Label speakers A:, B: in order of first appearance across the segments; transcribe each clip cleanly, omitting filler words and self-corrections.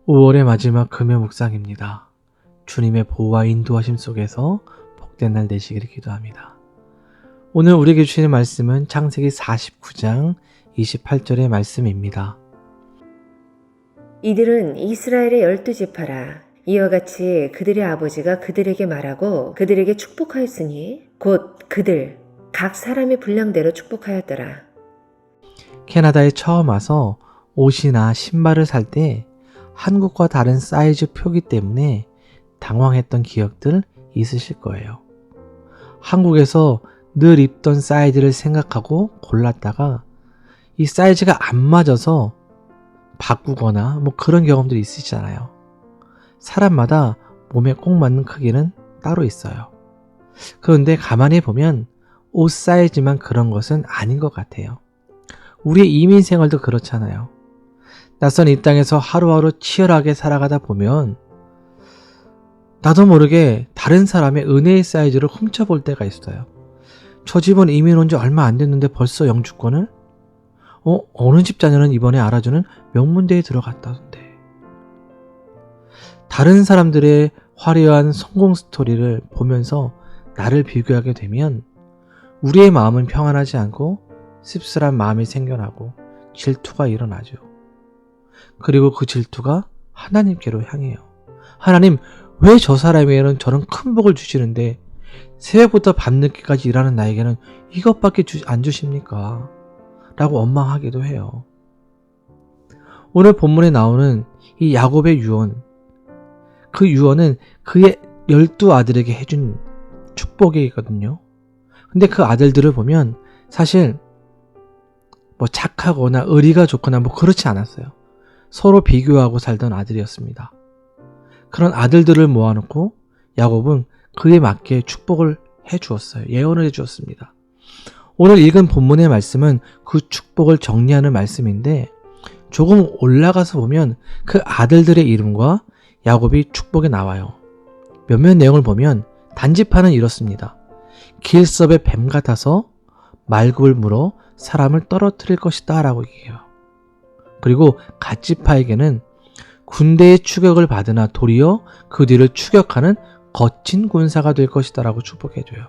A: 5월의 마지막 금요 묵상입니다. 주님의 보호와 인도하심 속에서 복된 날 되시기를 기도합니다. 오늘 우리에게 주시는 말씀은 창세기 49장 28절의 말씀입니다.
B: 이들은 이스라엘의 12지파라. 이와 같이 그들의 아버지가 그들에게 말하고 그들에게 축복하였으니 곧 그들 각 사람의 분량대로 축복하였더라.
A: 캐나다에 처음 와서 옷이나 신발을 살 때 한국과 다른 사이즈 표기 때문에 당황했던 기억들 있으실 거예요. 한국에서 늘 입던 사이즈를 생각하고 골랐다가 이 사이즈가 안 맞아서 바꾸거나 그런 경험들이 있으시잖아요. 사람마다 몸에 꼭 맞는 크기는 따로 있어요. 그런데 가만히 보면 옷 사이즈만 그런 것은 아닌 것 같아요. 우리의 이민 생활도 그렇잖아요. 낯선 이 땅에서 하루하루 치열하게 살아가다 보면 나도 모르게 다른 사람의 은혜의 사이즈를 훔쳐볼 때가 있어요. 저 집은 이민 온 지 얼마 안 됐는데 벌써 영주권을? 어느 집 자녀는 이번에 알아주는 명문대에 들어갔다던데. 다른 사람들의 화려한 성공 스토리를 보면서 나를 비교하게 되면 우리의 마음은 평안하지 않고 씁쓸한 마음이 생겨나고 질투가 일어나죠. 그리고 그 질투가 하나님께로 향해요. 하나님, 왜 저 사람에게는 저런 큰 복을 주시는데 새벽부터 밤늦게까지 일하는 나에게는 이것밖에 안 주십니까? 라고 원망하기도 해요. 오늘 본문에 나오는 이 야곱의 유언, 그 유언은 그의 12아들에게 해준 축복이거든요. 근데 그 아들들을 보면 사실 착하거나 의리가 좋거나 그렇지 않았어요. 서로 비교하고 살던 아들이었습니다. 그런 아들들을 모아놓고 야곱은 그에 맞게 축복을 해주었어요. 예언을 해주었습니다. 오늘 읽은 본문의 말씀은 그 축복을 정리하는 말씀인데 조금 올라가서 보면 그 아들들의 이름과 야곱이 축복에 나와요. 몇몇 내용을 보면 단지파는 이렇습니다. 길섭의 뱀 같아서 말굽을 물어 사람을 떨어뜨릴 것이다 라고 얘기해요. 그리고 갓지파에게는 군대의 추격을 받으나 도리어 그 뒤를 추격하는 거친 군사가 될 것이다 라고 축복해줘요.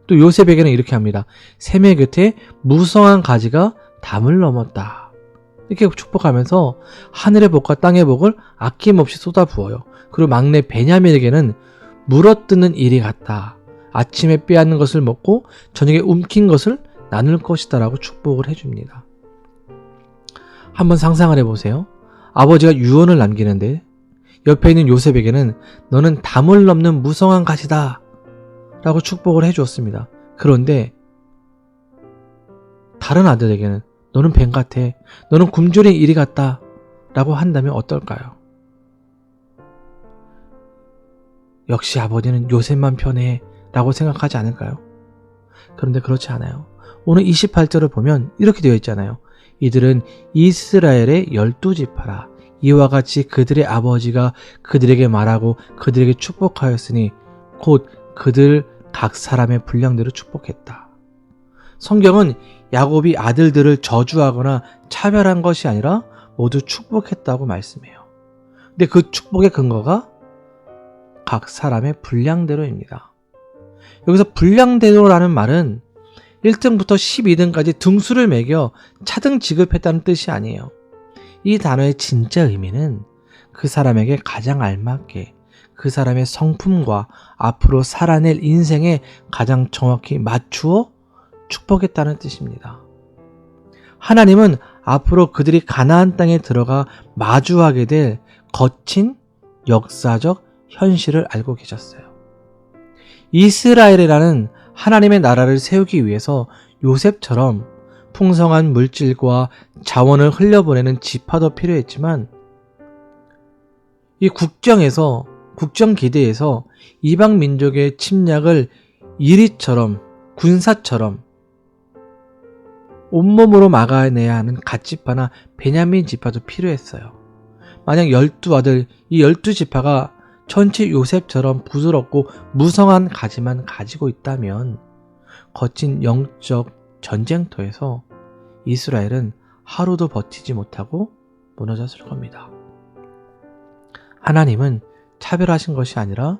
A: 또 요셉에게는 이렇게 합니다. 샘의 곁에 무성한 가지가 담을 넘었다. 이렇게 축복하면서 하늘의 복과 땅의 복을 아낌없이 쏟아부어요. 그리고 막내 베냐민에게는 물어뜯는 일이 같다. 아침에 빼앗는 것을 먹고 저녁에 움킨 것을 나눌 것이다 라고 축복을 해줍니다. 한번 상상을 해보세요. 아버지가 유언을 남기는데 옆에 있는 요셉에게는 너는 담을 넘는 무성한 가지다 라고 축복을 해주었습니다. 그런데 다른 아들에게는 너는 뱀 같아, 너는 굶주린 이리 같다 라고 한다면 어떨까요? 역시 아버지는 요셉만 편해 라고 생각하지 않을까요? 그런데 그렇지 않아요. 오늘 28절을 보면 이렇게 되어 있잖아요. 이들은 이스라엘의 12지파라. 이와 같이 그들의 아버지가 그들에게 말하고 그들에게 축복하였으니 곧 그들 각 사람의 분량대로 축복했다. 성경은 야곱이 아들들을 저주하거나 차별한 것이 아니라 모두 축복했다고 말씀해요. 근데 그 축복의 근거가 각 사람의 분량대로입니다. 여기서 분량대로라는 말은 1등부터 12등까지 등수를 매겨 차등 지급했다는 뜻이 아니에요. 이 단어의 진짜 의미는 그 사람에게 가장 알맞게 그 사람의 성품과 앞으로 살아낼 인생에 가장 정확히 맞추어 축복했다는 뜻입니다. 하나님은 앞으로 그들이 가나안 땅에 들어가 마주하게 될 거친 역사적 현실을 알고 계셨어요. 이스라엘이라는 하나님의 나라를 세우기 위해서 요셉처럼 풍성한 물질과 자원을 흘려보내는 지파도 필요했지만 이 국정 기대에서 이방 민족의 침략을 이리처럼 군사처럼 온몸으로 막아내야 하는 갓지파나 베냐민 지파도 필요했어요. 만약 12아들, 이 12지파가 전체 요셉처럼 부드럽고 무성한 가지만 가지고 있다면 거친 영적 전쟁터에서 이스라엘은 하루도 버티지 못하고 무너졌을 겁니다. 하나님은 차별하신 것이 아니라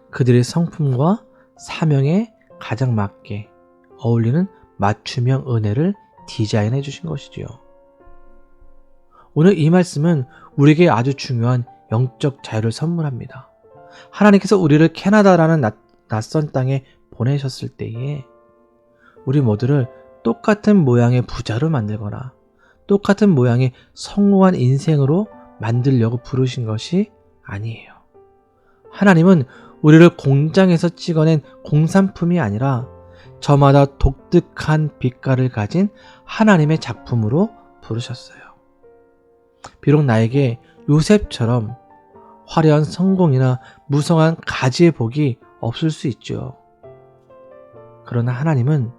A: 그들의 성품과 사명에 가장 맞게 어울리는 맞춤형 은혜를 디자인해 주신 것이지요. 오늘 이 말씀은 우리에게 아주 중요한 영적 자유를 선물합니다. 하나님께서 우리를 캐나다라는 낯선 땅에 보내셨을 때에 우리 모두를 똑같은 모양의 부자로 만들거나 똑같은 모양의 성공한 인생으로 만들려고 부르신 것이 아니에요. 하나님은 우리를 공장에서 찍어낸 공산품이 아니라 저마다 독특한 빛깔을 가진 하나님의 작품으로 부르셨어요. 비록 나에게 요셉처럼 화려한 성공이나 무성한 가지의 복이 없을 수 있죠. 그러나 하나님은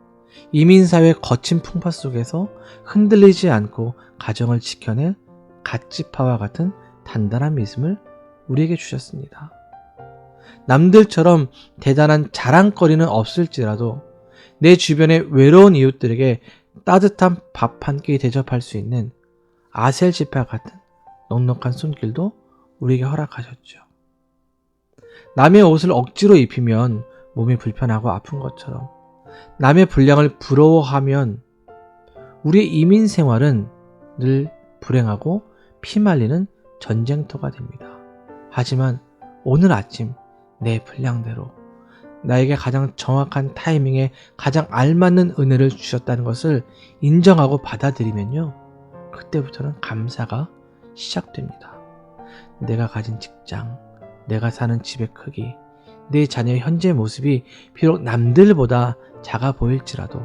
A: 이민사회의 거친 풍파 속에서 흔들리지 않고 가정을 지켜낸 갓지파와 같은 단단한 믿음을 우리에게 주셨습니다. 남들처럼 대단한 자랑거리는 없을지라도 내 주변의 외로운 이웃들에게 따뜻한 밥 한 끼 대접할 수 있는 아셀 지파 같은 넉넉한 손길도 우리에게 허락하셨죠. 남의 옷을 억지로 입히면 몸이 불편하고 아픈 것처럼 남의 분량을 부러워하면 우리의 이민 생활은 늘 불행하고 피말리는 전쟁터가 됩니다. 하지만 오늘 아침 내 분량대로 나에게 가장 정확한 타이밍에 가장 알맞는 은혜를 주셨다는 것을 인정하고 받아들이면요, 그때부터는 감사가 시작됩니다. 내가 가진 직장, 내가 사는 집의 크기, 내 자녀의 현재 모습이 비록 남들보다 작아 보일지라도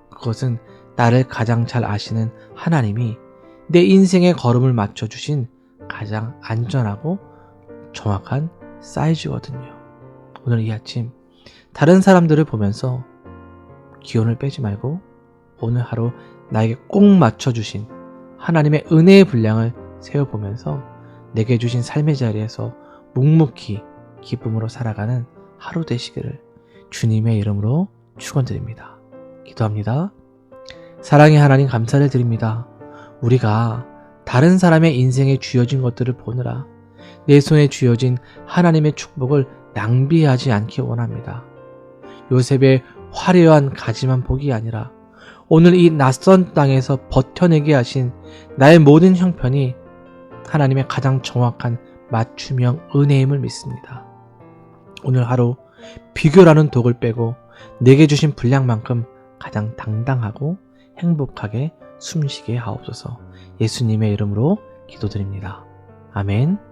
A: 그것은 나를 가장 잘 아시는 하나님이 내 인생의 걸음을 맞춰주신 가장 안전하고 정확한 사이즈거든요. 오늘 이 아침 다른 사람들을 보면서 기운을 빼지 말고 오늘 하루 나에게 꼭 맞춰주신 하나님의 은혜의 분량을 세어보면서 내게 주신 삶의 자리에서 묵묵히 기쁨으로 살아가는 하루 되시기를 주님의 이름으로 축원드립니다. 기도합니다. 사랑의 하나님, 감사를 드립니다. 우리가 다른 사람의 인생에 쥐어진 것들을 보느라 내 손에 쥐어진 하나님의 축복을 낭비하지 않기 원합니다. 요셉의 화려한 가지만 복이 아니라 오늘 이 낯선 땅에서 버텨내게 하신 나의 모든 형편이 하나님의 가장 정확한 맞춤형 은혜임을 믿습니다. 오늘 하루 비교라는 독을 빼고 내게 주신 분량만큼 가장 당당하고 행복하게 숨쉬게 하옵소서. 예수님의 이름으로 기도드립니다. 아멘.